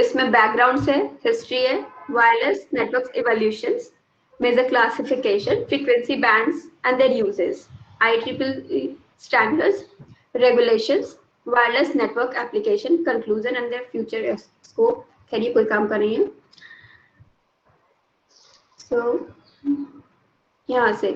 इसमें बैकग्राउंड है, हिस्ट्री है, wireless network evolutions, major classification, frequency bands and their uses, IEEE standards, regulations, wireless network application, conclusion and their future scope. खैर ये कोई काम का नहीं है. So यहाँ से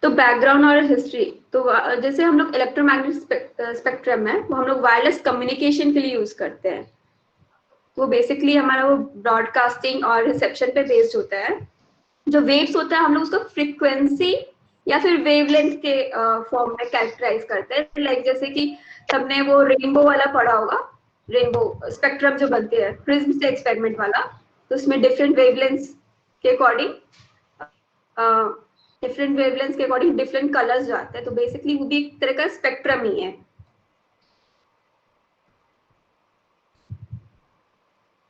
तो बैकग्राउंड और हिस्ट्री, तो जैसे हम लोग इलेक्ट्रोमैग्नेटिक स्पेक्ट्रम है वो हम लोग वायरलेस कम्युनिकेशन के लिए यूज करते हैं. वो बेसिकली हमारा वो ब्रॉडकास्टिंग और रिसेप्शन पे बेस्ड होता है. जो वेव्स होता है हम लोग उसको फ्रीक्वेंसी या फिर वेवलेंथ के फॉर्म में कैरेक्टराइज करते हैं. लाइक जैसे कि सबने वो रेनबो वाला पढ़ा होगा, रेनबो स्पेक्ट्रम जो बनते हैं प्रिज्म से एक्सपेरिमेंट वाला, तो उसमें डिफरेंट वेवलेंथ्स के अकॉर्डिंग डिफरेंट कलर्स जो आते हैं. तो बेसिकली वो भी एक तरह का स्पेक्ट्रम ही है.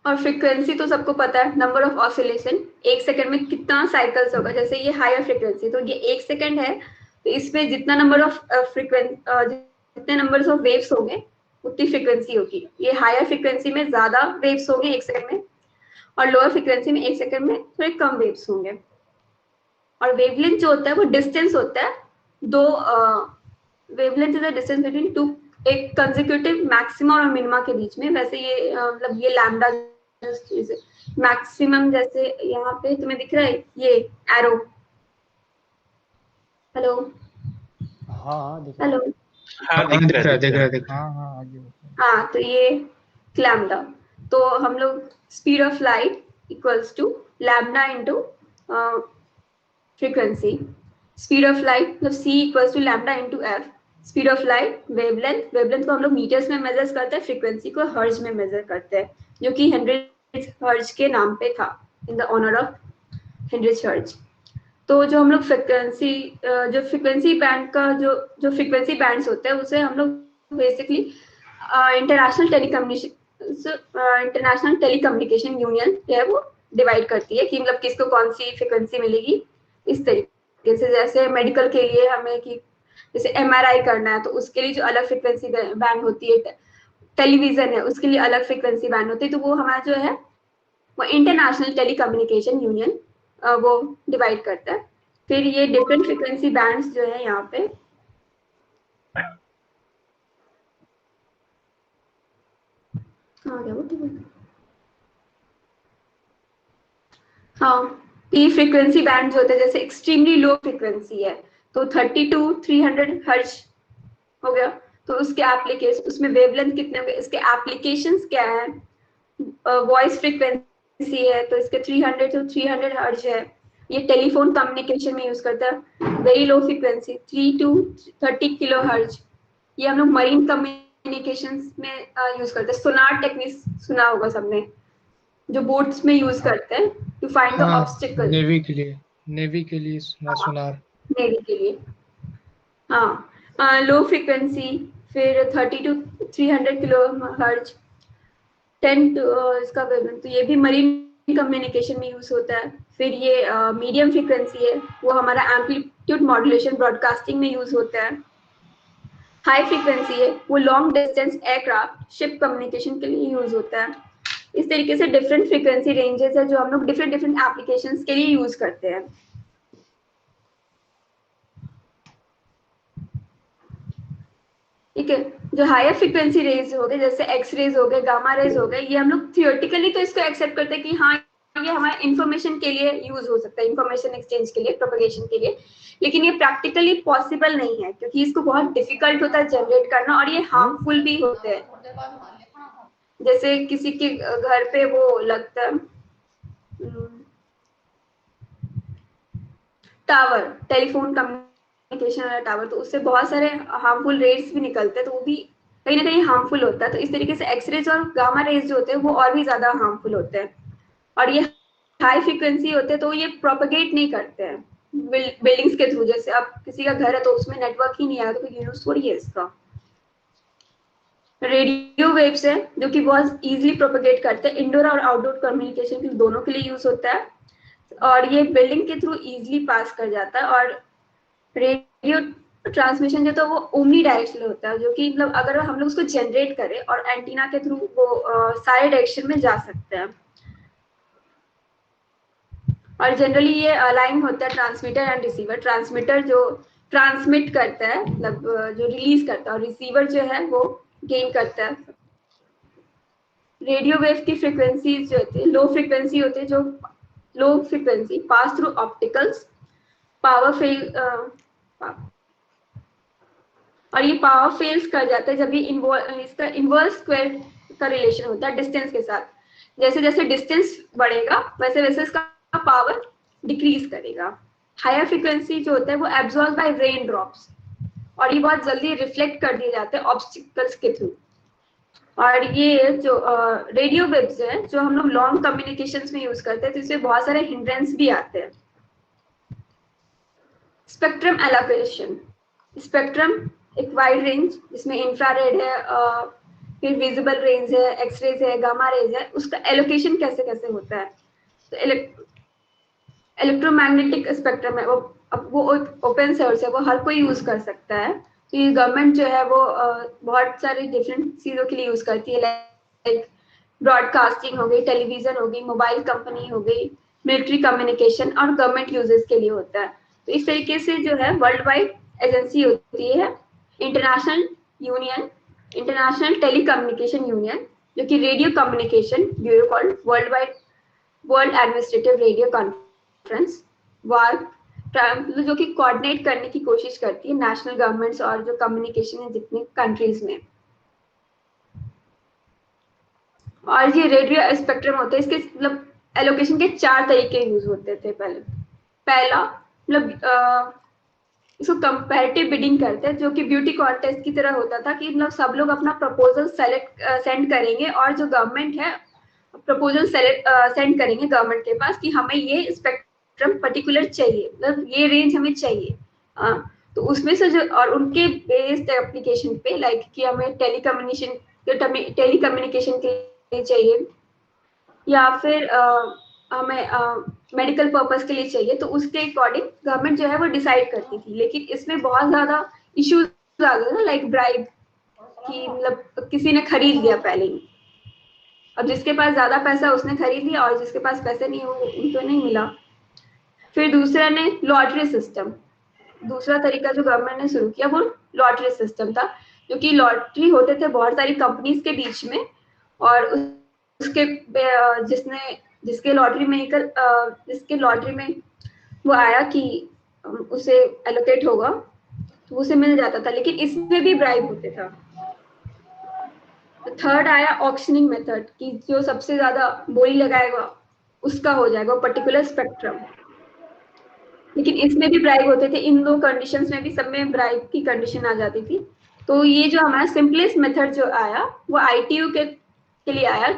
और फ्रीक्वेंसी तो सबको पता है, नंबर ऑफ ऑसिलेशन, एक सेकंड में कितना साइकिल्स होगा. जैसे ये हायर फ्रीक्वेंसी, तो ये एक सेकंड है, तो इसमें जितना नंबर ऑफ जितने नंबर्स ऑफ वेव्स होंगे उतनी फ्रीक्वेंसी होगी. ये हायर फ्रीक्वेंसी में ज्यादा वेव्स होंगे एक सेकंड में, और लोअर फ्रीक्वेंसी में एक सेकंड में थोड़े कम वेव्स होंगे. और वेवलेंथ जो होता है वो डिस्टेंस होता है दो, wavelength is the distance between two, एक कंसेक्यूटिव मैक्सिमा और मिनिमा के बीच में. वैसे ये मतलब ये लैम्डा मैक्सिमम, जैसे यहाँ पे तुम्हें दिख रहा है ये एरो. हेलो. हाँ दिख हेलो. हाँ दिख रहा है. हाँ तो ये लैम्डा. तो हम लोग speed of light equals to lambda into frequency. Speed of light मतलब c equals to lambda into f. Speed of light, wavelength को हम लोग मीटर्स में मेजर करते हैं, फ्रीक्वेंसी को हर्ट्ज में मेजर करते हैं, जो कि हेनरिच हर्ट्ज के नाम पे था, in the honour of Heinrich Hertz. तो जो हम लोग फ्रीक्वेंसी बैंड का जो फ्रीक्वेंसी बैंड्स होते हैं उसे हम लोग बेसिकली इंटरनेशनल टेलीकम्युनिकेशन यूनियन जो है वो डिवाइड करती है कि मतलब किसको कौन सी फ्रीक्वेंसी मिलेगी. इस तरीके से जैसे मेडिकल के लिए हमें कि जैसे MRI करना है तो उसके लिए जो अलग फ्रीक्वेंसी बैंड होती है, टेलीविजन है उसके लिए अलग फ्रीक्वेंसी बैंड होती है. तो वो हमारा जो है वो इंटरनेशनल टेलीकम्युनिकेशन यूनियन वो डिवाइड करता है. फिर ये डिफरेंट फ्रीक्वेंसी बैंड्स जो है यहाँ पे हाँ, ये फ्रीक्वेंसी बैंड जो होते हैं, जैसे एक्सट्रीमली लो फ्रीक्वेंसी है तो 30 to 300 हर्ट्ज हो गया. तो उसके एप्लीकेशन, उसमें वेवलेंथ कितने हो गए, इसके एप्लीकेशंस क्या है. वॉइस फ्रीक्वेंसी है तो इसके 300 to 300 हर्ट्ज है. ये टेलीफोन कम्युनिकेशन में यूज करता है. Very low frequency 3 to 30 kilo hertz. ये हम लोग मरीन कम्युनिकेशंस में यूज करते हैं. सोनार टेक्निक सुना होगा सबने, जो बोट्स में यूज करते हैं to find the obstacle. Navy के लिए सोनार. नेवी के लिए हाँ. लो फ्रीक्वेंसी फिर 30 to 300 किलो हर्ट्ज 10 इसका वेवलेंथ, तो ये भी मरीन कम्युनिकेशन में यूज होता है. फिर ये मीडियम फ्रीक्वेंसी है, वो हमारा एम्पलीट्यूड मॉड्यूलेशन ब्रॉडकास्टिंग में यूज होता है. हाई फ्रीक्वेंसी है वो long distance aircraft ship communication के लिए यूज होता है. इस तरीके से डिफरेंट फ्रीक्वेंसी रेंजेस है जो हम लोग डिफरेंट एप्लीकेशंस के लिए यूज करते हैं. ठीक है. जो हायर फ्रीक्वेंसी रेज हो गए जैसे एक्स रेज हो गए, गामा रेज हो गए, ये हम लोग थियोरेटिकली तो इसको एक्सेप्ट करते हैं कि हाँ ये हमारे इंफॉर्मेशन के लिए यूज हो सकता है, इंफॉर्मेशन एक्सचेंज के लिए, प्रोपेगेशन के लिए. लेकिन ये प्रैक्टिकली पॉसिबल नहीं है क्योंकि इसको बहुत डिफिकल्ट होता है जनरेट करना, और ये हार्मफुल भी होते हैं. जैसे किसी के घर पे वो लगता है टावर, टेलीफोन कम्युनिकेशन वाला टावर, तो उससे बहुत सारे हार्मफुल रेज भी निकलते हैं, तो वो भी कहीं ना कहीं हार्मफुल होता है. तो इस तरीके से एक्सरेज और गामा रेज जो होते हैं वो और भी ज्यादा हार्मफुल होते हैं. और ये हाई फ्रीक्वेंसी होते हैं तो ये प्रोपेगेट नहीं करते हैं बिल्डिंग्स के थ्रू. जैसे अब किसी का घर है तो उसमें नेटवर्क ही नहीं आया तो कोई यूज थोड़ी है इसका. रेडियो वेव्स है जो कि बहुत इजीली प्रोपेगेट करते हैं, इंडोर और आउटडोर कम्युनिकेशन के दोनों के लिए यूज होता है, और ये बिल्डिंग के थ्रू इजीली पास कर जाता है. और रेडियो ट्रांसमिशन जो तो वो ओमनी डायरेक्शनल होता है, जो कि मतलब अगर हम लोग उसको जनरेट करें और एंटीना के थ्रू वो सारे डायरेक्शन में जा सकते हैं। और जनरली ये अलाइन होता है ट्रांसमीटर एंड रिसीवर। ट्रांसमीटर जो ट्रांसमिट करता है, मतलब जो रिलीज करता है, और रिसीवर जो है वो गेन करता है। रेडियो वेव की फ्रीक्वेंसीज जो होती है लो फ्रीक्वेंसी होती है, जो low frequency pass through opticals power fail, और ये पावर फेल्स कर जाता है जब भी इसका इनवर्स स्क्वायर का रिलेशन होता है डिस्टेंस के साथ। जैसे जैसे डिस्टेंस बढ़ेगा वैसे वैसे इसका पावर डिक्रीज करेगा। हायर फ्रीक्वेंसी जो होता है वो एब्जॉर्ब बाय रेन ड्रॉप्स, और ये बहुत जल्दी रिफ्लेक्ट कर दिए जाते हैं ऑब्स्टिकल्स के थ्रू। और ये जो रेडियो वेव्स है जो हम लोग लॉन्ग कम्युनिकेशंस में यूज करते हैं, तो इसमें बहुत सारे हिंड्रेंस भी आते हैं। Spectrum allocation. स्पेक्ट्रम एक वाइड रेंज जिसमें इंफ्रारेड है, फिर विजिबल रेंज है, एक्सरेज है, गामा रेज है, उसका एलोकेशन कैसे कैसे होता है। तो इलेक्ट्रोमैग्नेटिक स्पेक्ट्रम है, वो ओपन सोर्स है, वो हर कोई यूज कर सकता है। तो ये गवर्नमेंट जो है वो बहुत सारी डिफरेंट चीजों के लिए यूज करती है, लाइक ब्रॉडकास्टिंग हो गई, टेलीविजन हो गई, मोबाइल कंपनी हो गई, मिलिट्री कम्युनिकेशन और गवर्नमेंट यूजेस के लिए होता है। तो इस तरीके से जो है वर्ल्ड वाइड एजेंसी होती है international union, international telecommunication union, जो कि radio communication bureau called world wide world administrative radio conference वार्क, जो कि कोऑर्डिनेट करने की कोशिश करती है नेशनल गवर्नमेंट्स और जो कम्युनिकेशन है जितनी कंट्रीज में। और ये रेडियो स्पेक्ट्रम होता है, इसके मतलब एलोकेशन के 4 तरीके यूज होते थे पहले। पहला मतलब इसको कंपैरेटिव बिडिंग करते हैं, जो कि ब्यूटी कॉन्टेस्ट की तरह होता था कि मतलब सब लोग अपना प्रपोजल सेंड करेंगे और जो गवर्नमेंट है प्रपोजल सेंड करेंगे गवर्नमेंट के पास कि हमें ये स्पेक्ट्रम पर्टिकुलर चाहिए, मतलब ये रेंज हमें चाहिए। तो उसमें से जो और उनके बेस्ड एप्लीकेशन पे लाइक कि हमें टेलीकम्युनिकेशन के लिए चाहिए या फिर हमें मेडिकल पर्पस के लिए चाहिए, तो उसके अकॉर्डिंग गवर्नमेंट जो है वो डिसाइड करती थी। लेकिन इसमें बहुत ज्यादा इश्यूज आ गए ना, लाइक ब्राइब कि मतलब किसी ने खरीद लिया पहले ही, अब जिसके पास ज्यादा पैसा उसने खरीद लिया और जिसके पास पैसे नहीं वो उनको नहीं मिला। फिर दूसरा ने लॉटरी सिस्टम, दूसरा तरीका जो गवर्नमेंट ने शुरू किया वो लॉटरी सिस्टम था, जो कि लॉटरी होते थे बहुत सारी कंपनीज के बीच में, और उसके जिसके लॉटरी में जिसके लॉटरी में वो आया कि उसे एलोकेट होगा तो उसे मिल जाता था, लेकिन इसमें भी ब्राइब होते था। थर्ड आया ऑक्शनिंग मेथड कि जो सबसे ज्यादा बोली लगाएगा उसका हो जाएगा पर्टिकुलर स्पेक्ट्रम, लेकिन इसमें भी ब्राइब होते थे। इन दो कंडीशंस में भी सब में ब्राइब की कंडीशन आ जाती थी। तो ये जो हमारा सिंपलेस्ट मेथड जो आया वो ITU के लिए आया,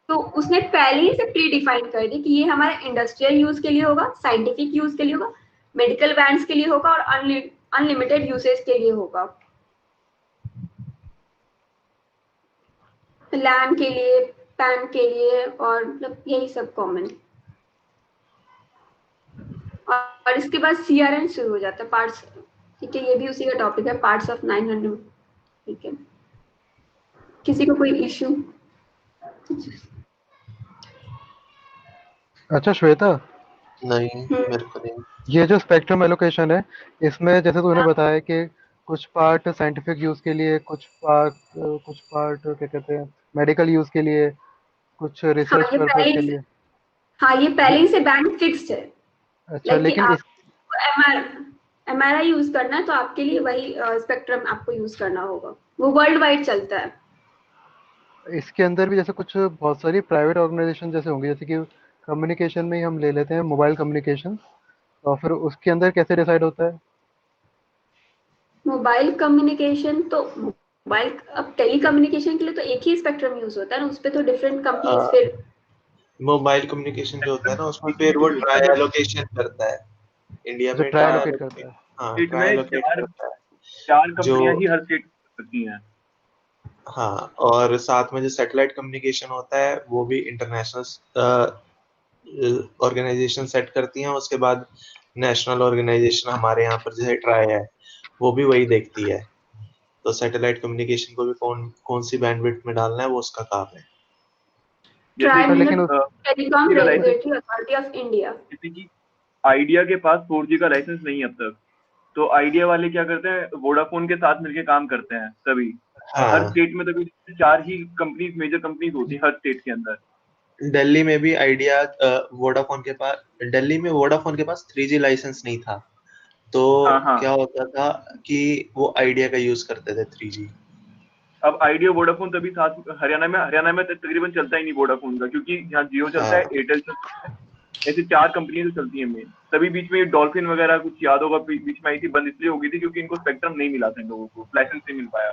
तो उसने पहले ही से प्री डिफाइन कर दी कि ये हमारे इंडस्ट्रियल यूज के लिए होगा, साइंटिफिक यूज के लिए होगा, मेडिकल बैंड्स के लिए होगा और अनलिमिटेड यूसेज के लिए होगा, लैन के लिए, पैन के लिए, और मतलब यही सब कॉमन। और इसके बाद CRN शुरू हो जाता है पार्ट्स, ठीक है, ये भी उसी का टॉपिक है, पार्ट्स ऑफ 900, ठीक है। किसी को कोई इशू? अच्छा श्वेता, नहीं मेरे को नहीं। ये जो स्पेक्ट्रम एलोकेशन है, इसमें जैसे तूने बताया कि कुछ पार्ट साइंटिफिक यूज के लिए, कुछ पार्ट क्या कहते हैं मेडिकल यूज के लिए, कुछ हाँ रिसर्च ये पर्पस पहले के ही लिए। हाँ ये पहले ये ही से बैंड फिक्स्ड है, अच्छा, लाइक कि लेकिन आपको MRI यूज करना है तो आपके लिए वही स्पेक्ट्रम आपको यूज करना होगा, वो वर्ल्ड वाइड चलता है। इसके अंदर भी जैसे कुछ बहुत सारी प्राइवेट ऑर्गेनाइजेशन जैसे होंगी, जैसे कि कम्युनिकेशन में ही हम ले लेते हैं मोबाइल कम्युनिकेशन, और फिर उसके अंदर कैसे डिसाइड होता है? मोबाइल कम्युनिकेशन तो मोबाइल, अब टेली कम्युनिकेशन के लिए तो एक ही स्पेक्ट्रम यूज होता है ना, उस पे तो डिफरेंट कंपनीज फिर मोबाइल कम्युनिकेशन जो होता है ना उसमें फिर वो ट्राई एलोकेशन करता है। इंडिया अच्छा, में ट्राई ट्राई एलोकेट एलोकेट, करता है। हाँ स्टेट ट्राई में एलोकेट करता है चार जो, कंपनियां ही हर स्टेट में सकती हैं। हाँ, और साथ में जो सैटेलाइट कम्युनिकेशन होता है वो भी इंटरनेशनल ऑर्गेनाइजेशन सेट करती हैं। उसके बाद नेशनल ऑर्गेनाइजेशन हमारे यहाँ पर जैसे ट्राई है वो भी वही देखती है। तो सैटेलाइट कम्युनिकेशन को भी कौन सी बैंडविड्थ में डालना है वो उसका काम है। ट्राई लेकिन टेलीकॉम का licence regulatory authority of India. जैसे कि आइडिया के पास 4G का लाइसेंस नहीं है अब तक, तो आइडिया वाले क्या करते हैं, वोडाफोन के साथ मिलके काम करते हैं तभी। हर हाँ, स्टेट में तभी 4 ही कंपनीज, मेजर कंपनीज होती है हर स्टेट के अंदर। दिल्ली में भी आइडिया दिल्ली में वोडाफोन के पास 3G लाइसेंस नहीं था, तो हाँ हाँ। क्या होता था कि वो आइडिया का यूज करते थे 3G। अब आइडिया वोडाफोन तभी साथ, हरियाणा में तकरीबन चलता ही नहीं वोडाफोन का, क्योंकि यहाँ जियो चलता है, हाँ एयरटेल चलता है, ऐसे 4 कंपनियां तो चलती हैं मेन। तभी बीच में ये डॉल्फिन वगैरह कुछ याद होगा, बीच में आई थी, बंद इसलिए हो गई थी क्योंकि इनको स्पेक्ट्रम नहीं मिला था इन लोगों को, लाइसेंस नहीं मिल पाया।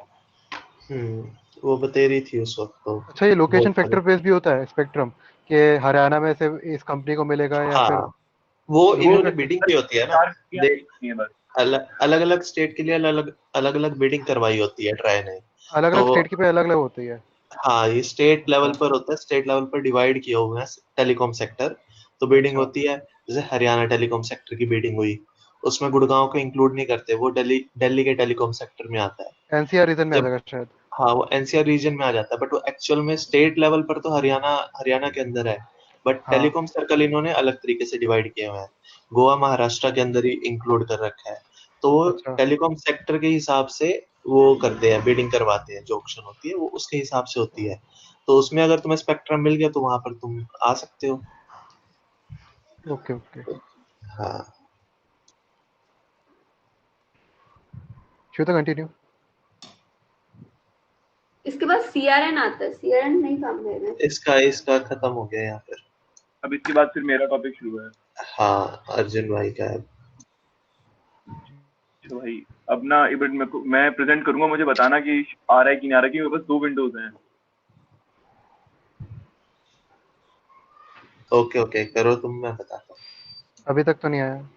वो बतेरी थी उस वक्त तो। अच्छा, ये लोकेशन बहुत फैक्टर बेस भी होता है स्पेक्ट्रम, कि हरियाणा में से इस कंपनी को मिलेगा या फिर हाँ, वो लोकेशन इन्होंने फैक्टर बिडिंग की होती है ना। 4 कंपनियां देख, चलती हैं बस। अलग अलग स्टेट के लिए अलग अलग बिडिंग करवाई होती है ट्राई ने। अलग अलग तो स्टेट की पे अलग अलग होती है। हाँ, ये स्टेट लेवल अच्छा पर होता है, स्टेट लेवल पर डिवाइड किए हुए हैं टेलीकॉम सेक्टर। तो बिडिंग अच्छा। होती है, जैसे हरियाणा टेलीकॉम सेक्टर की बिडिंग हुई, उसमें गुड़गांव को इंक्लूड नहीं करते, वो दिल्ली के टेलीकॉम सेक्टर में आता है। एनसीआर रीजन में आ जब जाएगा शायद। हाँ, वो एनसीआर रीजन में आ जाता है, बट वो एक्चुअल में स्टेट लेवल पर तो हरियाणा हरियाणा के अंदर है। बट हाँ। टेलीकॉम सर्कल इन्होंने अलग तरीके से डिवाइड किए हुए हैं, गोवा महाराष्ट्र के अंदर ही इंक्लूड कर रखा है। तो वो अच्छा टेलीकॉम सेक्टर के हिसाब से वो करते हैं, बिडिंग करवाते हैं, जो ऑक्शन होती है वो उसके हिसाब से होती है। तो उसमें अगर तुम्हें स्पेक्ट्रम मिल गया तो वहां पर तुम आ सकते हो। Okay okay. हाँ, शुरू तो कंटिन्यू। इसके बाद सीआरएन आता है, सीआरएन नहीं काम देना। इसका खत्म हो गया यहाँ पर। अब इसके बाद फिर मेरा टॉपिक शुरू है। हाँ, अर्जुन भाई का है। तो भाई अब ना इवेंट में मैं प्रेजेंट करूंगा, मुझे बताना कि आ रहा है कि नहीं आ रहा है, क्योंकि बस 2 विंडोज हैं। ओके ओके, करो तुम, मैं बताता हूँ। अभी तक तो नहीं आया।